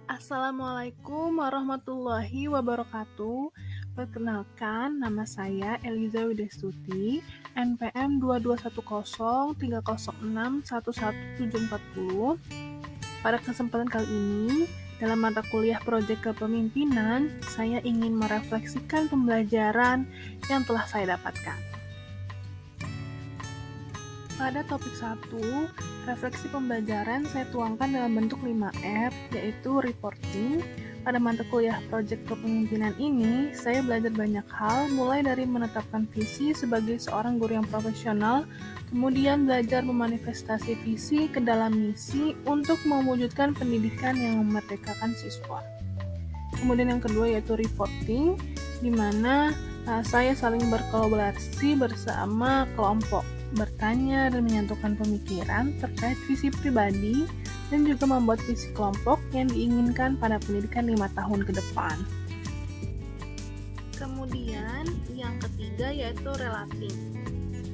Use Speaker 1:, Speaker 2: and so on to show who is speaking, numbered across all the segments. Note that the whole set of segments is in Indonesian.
Speaker 1: Assalamualaikum warahmatullahi wabarakatuh. Perkenalkan, nama saya Eliza Widestuti, NPM 221030611740. Pada kesempatan kali ini, dalam mata kuliah Proyek Kepemimpinan, saya ingin merefleksikan pembelajaran yang telah saya dapatkan. Pada topik 1, refleksi pembelajaran saya tuangkan dalam bentuk 5R, yaitu reporting. Pada mata kuliah Proyek Kepemimpinan ini, saya belajar banyak hal, mulai dari menetapkan visi sebagai seorang guru yang profesional, kemudian belajar memanifestasi visi ke dalam misi untuk mewujudkan pendidikan yang memerdekakan siswa. Kemudian yang kedua yaitu reporting, di mana saya saling berkolaborasi bersama kelompok, bertanya dan menyatukan pemikiran terkait visi pribadi dan juga membuat visi kelompok yang diinginkan pada pendidikan 5 tahun ke depan. Kemudian yang ketiga yaitu relating.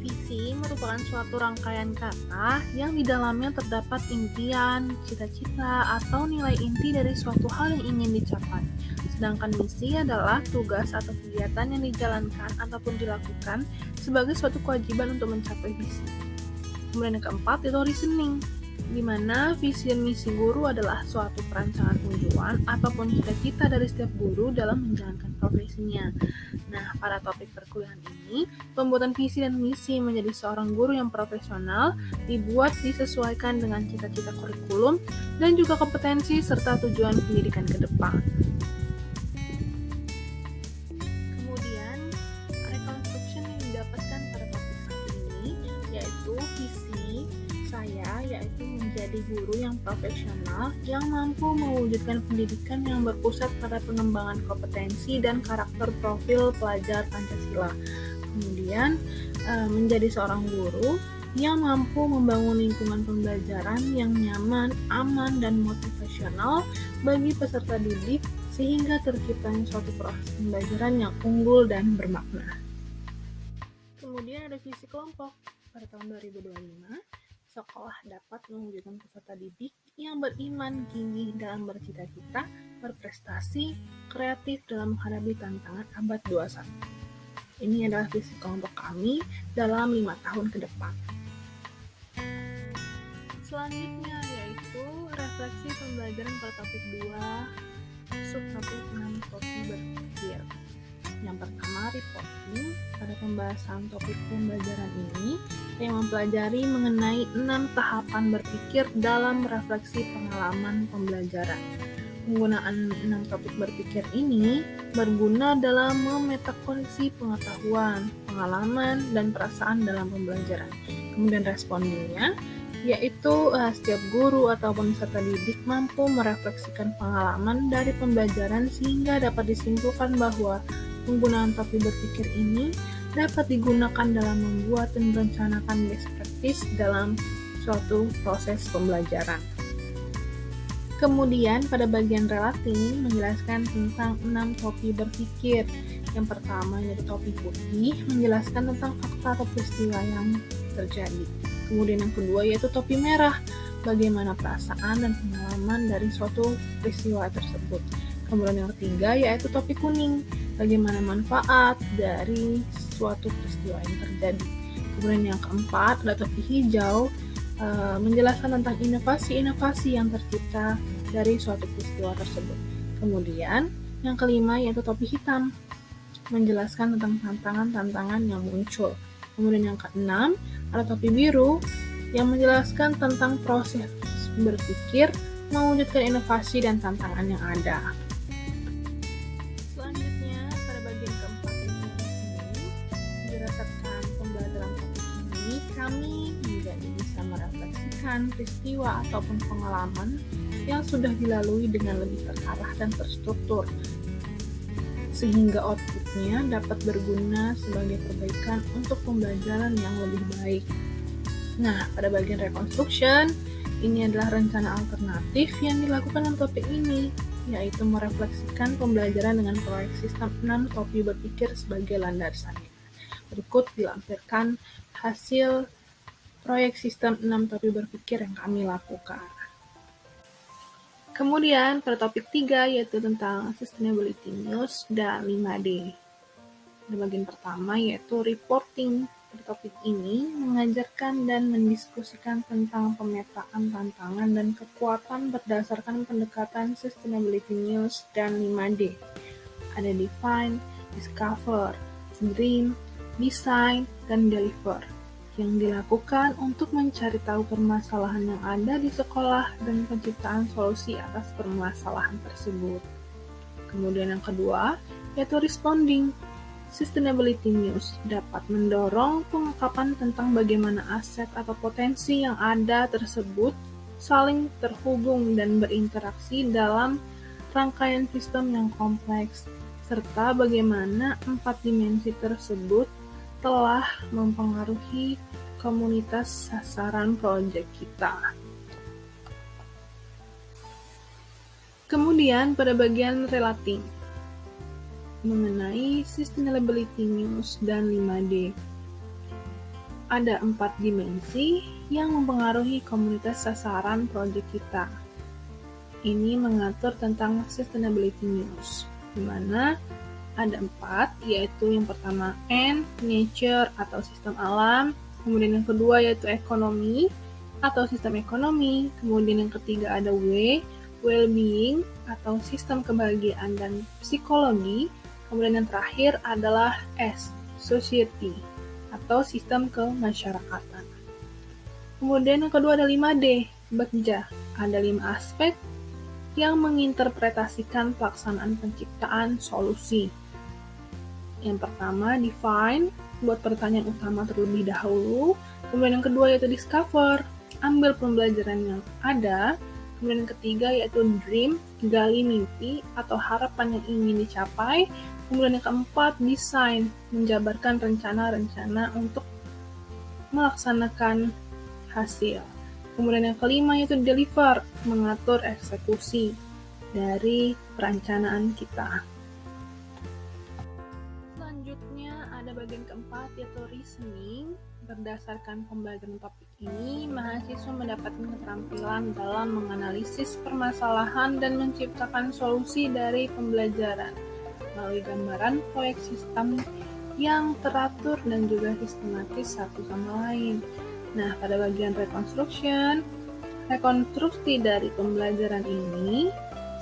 Speaker 1: Visi merupakan suatu rangkaian kata yang di dalamnya terdapat impian, cita-cita, atau nilai inti dari suatu hal yang ingin dicapai. Sedangkan misi adalah tugas atau kegiatan yang dijalankan ataupun dilakukan sebagai suatu kewajiban untuk mencapai visi. Kemudian yang keempat itu reasoning, di mana visi dan misi guru adalah suatu perancangan tujuan ataupun cita-cita dari setiap guru dalam menjalankan profesinya. Nah, pada topik perkuliahan ini, pembuatan visi dan misi menjadi seorang guru yang profesional dibuat disesuaikan dengan cita-cita kurikulum dan juga kompetensi serta tujuan pendidikan ke depan. Kemudian, reconstruction yang didapatkan pada topik satu ini yaitu visi saya yaitu menjadi guru yang profesional yang mampu mewujudkan pendidikan yang berpusat pada pengembangan kompetensi dan karakter profil pelajar Pancasila. Kemudian menjadi seorang guru yang mampu membangun lingkungan pembelajaran yang nyaman, aman, dan motivasional bagi peserta didik sehingga terciptanya suatu proses pembelajaran yang unggul dan bermakna. Kemudian ada visi kelompok. Pada tahun 2025, sekolah dapat mewujudkan peserta didik yang beriman, gigih dalam bercita-cita, berprestasi, kreatif dalam menghadapi tantangan abad 21. Ini adalah visi kelompok kami dalam 5 tahun ke depan. Selanjutnya yaitu refleksi pembelajaran pada topik 2, subtopik 6 topi berpikir. Yang pertama, reporting. Pada pembahasan topik pembelajaran ini, saya mempelajari mengenai 6 tahapan berpikir dalam refleksi pengalaman pembelajaran. Penggunaan 6 topik berpikir ini berguna dalam memetakoreksi pengetahuan, pengalaman, dan perasaan dalam pembelajaran. Kemudian respondennya, yaitu setiap guru ataupun peserta didik mampu merefleksikan pengalaman dari pembelajaran sehingga dapat disimpulkan bahwa penggunaan topi berpikir ini dapat digunakan dalam membuat dan merencanakan best practice dalam suatu proses pembelajaran. Kemudian pada bagian relating menjelaskan tentang 6 topi berpikir. Yang pertama yaitu topi putih, menjelaskan tentang fakta atau peristiwa yang terjadi. Kemudian yang kedua yaitu topi merah, bagaimana perasaan dan pengalaman dari suatu peristiwa tersebut. Kemudian yang ketiga yaitu topi kuning, bagaimana manfaat dari suatu peristiwa yang terjadi. Kemudian yang keempat ada topi hijau, menjelaskan tentang inovasi-inovasi yang tercipta dari suatu peristiwa tersebut. Kemudian yang kelima yaitu topi hitam, menjelaskan tentang tantangan-tantangan yang muncul. Kemudian yang keenam ada topi biru yang menjelaskan tentang proses berpikir mewujudkan inovasi dan tantangan yang ada. Selanjutnya pada bagian keempat ini berdasarkan pembelajaran topik ini kami menjadi bisa merefleksikan peristiwa ataupun pengalaman yang sudah dilalui dengan lebih terarah dan terstruktur sehingga outputnya dapat berguna sebagai perbaikan untuk pembelajaran yang lebih baik. Nah, pada bagian reconstruction, ini adalah rencana alternatif yang dilakukan dalam topik ini, yaitu merefleksikan pembelajaran dengan proyek sistem 6 topi berpikir sebagai landasannya. Berikut dilampirkan hasil proyek sistem 6 topi berpikir yang kami lakukan. Kemudian pada topik 3 yaitu tentang Sustainability News dan 5D. Di bagian pertama yaitu reporting. Pada topik ini mengajarkan dan mendiskusikan tentang pemetaan tantangan dan kekuatan berdasarkan pendekatan Sustainability News dan 5D. Ada define, discover, dream, design, dan deliver yang dilakukan untuk mencari tahu permasalahan yang ada di sekolah dan penciptaan solusi atas permasalahan tersebut. Kemudian yang kedua, yaitu responding. Sustainability News dapat mendorong pengungkapan tentang bagaimana aset atau potensi yang ada tersebut saling terhubung dan berinteraksi dalam rangkaian sistem yang kompleks, serta bagaimana 4 dimensi tersebut telah mempengaruhi komunitas sasaran proyek kita. Kemudian pada bagian relating, mengenai Sustainability News dan 5D. Ada 4 dimensi yang mempengaruhi komunitas sasaran proyek kita. Ini mengatur tentang Sustainability News, di mana ada 4, yaitu yang pertama N, nature atau sistem alam, kemudian yang kedua yaitu ekonomi atau sistem ekonomi, kemudian yang ketiga ada W, well-being atau sistem kebahagiaan dan psikologi, kemudian yang terakhir adalah S, society atau sistem kemasyarakatan. Kemudian yang kedua ada 5D, bekerja. Ada 5 aspek yang menginterpretasikan pelaksanaan penciptaan solusi. Yang pertama, define, buat pertanyaan utama terlebih dahulu. Kemudian yang kedua yaitu discover, ambil pembelajaran yang ada. Kemudian yang ketiga yaitu dream, gali mimpi atau harapan yang ingin dicapai. Kemudian yang keempat, design, menjabarkan rencana-rencana untuk melaksanakan hasil. Kemudian yang kelima yaitu deliver, mengatur eksekusi dari perencanaan kita. Selanjutnya ada bagian keempat yaitu reasoning. Berdasarkan pembelajaran topik ini, mahasiswa mendapatkan keterampilan dalam menganalisis permasalahan dan menciptakan solusi dari pembelajaran melalui gambaran proyek sistem yang teratur dan juga sistematis satu sama lain. Nah, pada bagian reconstruction, rekonstruksi dari pembelajaran ini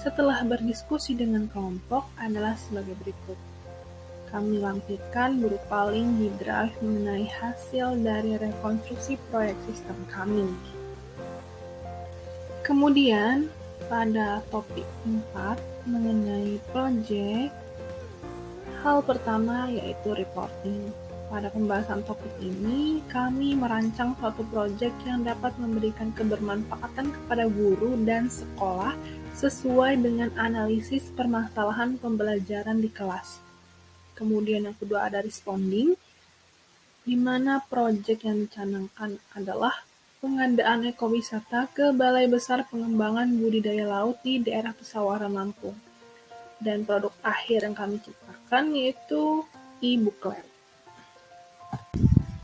Speaker 1: setelah berdiskusi dengan kelompok adalah sebagai berikut. Kami lampirkan berupa link di Drive mengenai hasil dari rekonstruksi proyek sistem kami. Kemudian, pada topik 4 mengenai proyek, hal pertama yaitu reporting. Pada pembahasan topik ini, kami merancang suatu proyek yang dapat memberikan kebermanfaatan kepada guru dan sekolah sesuai dengan analisis permasalahan pembelajaran di kelas. Kemudian yang kedua ada responding, di mana proyek yang dicanangkan adalah pengadaan ekowisata ke Balai Besar Pengembangan Budidaya Laut di daerah Pesawaran Lampung. Dan produk akhir yang kami ciptakan yaitu e-booklet.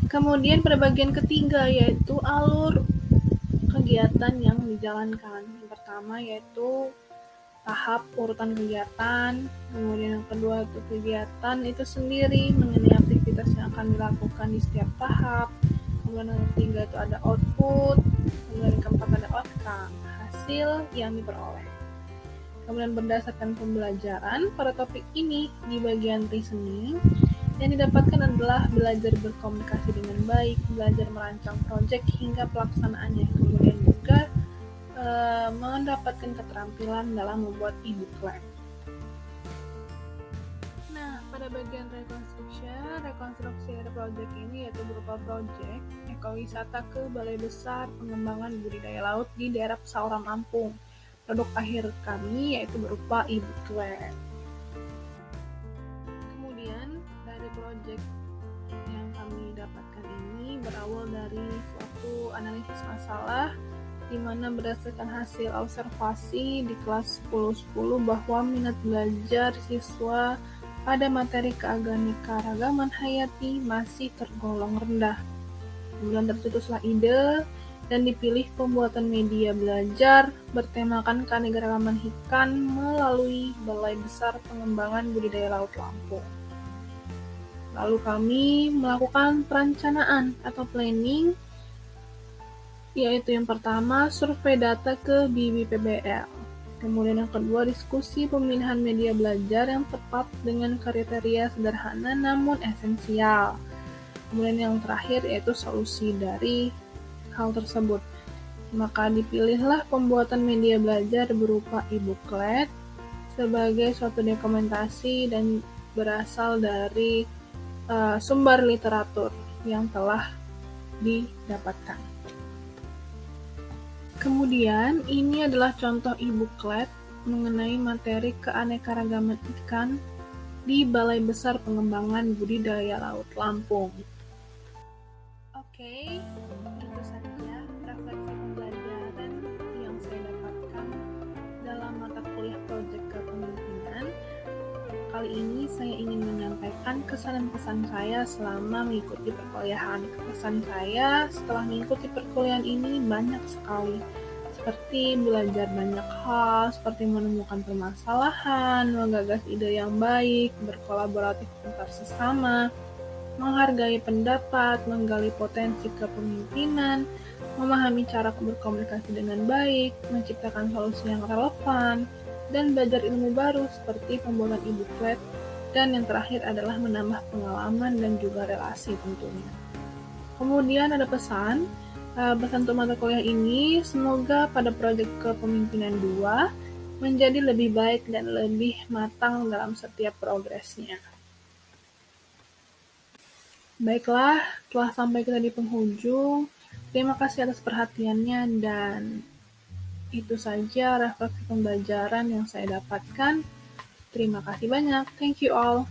Speaker 1: Kemudian pada bagian ketiga yaitu alur kegiatan yang dijalankan. Yang pertama yaitu tahap urutan kegiatan, kemudian yang kedua itu kegiatan itu sendiri mengenai aktivitas yang akan dilakukan di setiap tahap, kemudian yang ketiga itu ada output, kemudian yang keempat ada outcome, hasil yang diperoleh. Kemudian berdasarkan pembelajaran pada topik ini di bagian reasoning, yang didapatkan adalah belajar berkomunikasi dengan baik, belajar merancang proyek hingga pelaksanaannya, kemudian juga mendapatkan keterampilan dalam membuat e-booklet. Nah, pada bagian rekonstruksi dari proyek ini yaitu berupa proyek ekowisata ke Balai Besar Pengembangan Budidaya Laut di daerah Pesawaran Lampung. Produk akhir kami yaitu berupa e-booklet. Kemudian dari proyek yang kami dapatkan ini berawal dari suatu analisis masalah di mana berdasarkan hasil observasi di kelas 10-10 bahwa minat belajar siswa pada materi keanekaragaman hayati masih tergolong rendah. Kemudian tercetuslah ide dan dipilih pembuatan media belajar bertemakan keanekaragaman ikan melalui Balai Besar Pengembangan Budidaya Laut Lampung. Lalu kami melakukan perencanaan atau planning, yaitu yang pertama survei data ke BBPBL. Kemudian yang kedua, diskusi pemilihan media belajar yang tepat dengan kriteria sederhana namun esensial. Kemudian yang terakhir yaitu solusi dari hal tersebut. Maka dipilihlah pembuatan media belajar berupa e-booklet sebagai suatu dokumentasi dan berasal dari sumber literatur yang telah didapatkan. Kemudian, ini adalah contoh e-booklet mengenai materi keanekaragaman ikan di Balai Besar Pengembangan Budidaya Laut Lampung. Oke, itu saja refleksi pembelajaran yang saya dapatkan dalam mata kuliah proyek kepemimpinan. Kali ini saya ingin menyampaikan kesan dan pesan saya selama mengikuti perkuliahan. Kesan saya setelah mengikuti perkuliahan ini banyak sekali, seperti belajar banyak hal, seperti menemukan permasalahan, menggagas ide yang baik, berkolaboratif antar sesama, menghargai pendapat, menggali potensi kepemimpinan, memahami cara berkomunikasi dengan baik, menciptakan solusi yang relevan, dan belajar ilmu baru seperti pembuatan e-booklet, dan yang terakhir adalah menambah pengalaman dan juga relasi tentunya. Kemudian ada pesan untuk mata kuliah ini, semoga pada proyek kepemimpinan 2 menjadi lebih baik dan lebih matang dalam setiap progresnya. Baiklah, telah sampai kita di penghujung. Terima kasih atas perhatiannya dan itu saja refleksi pembelajaran yang saya dapatkan. Terima kasih banyak. Thank you all.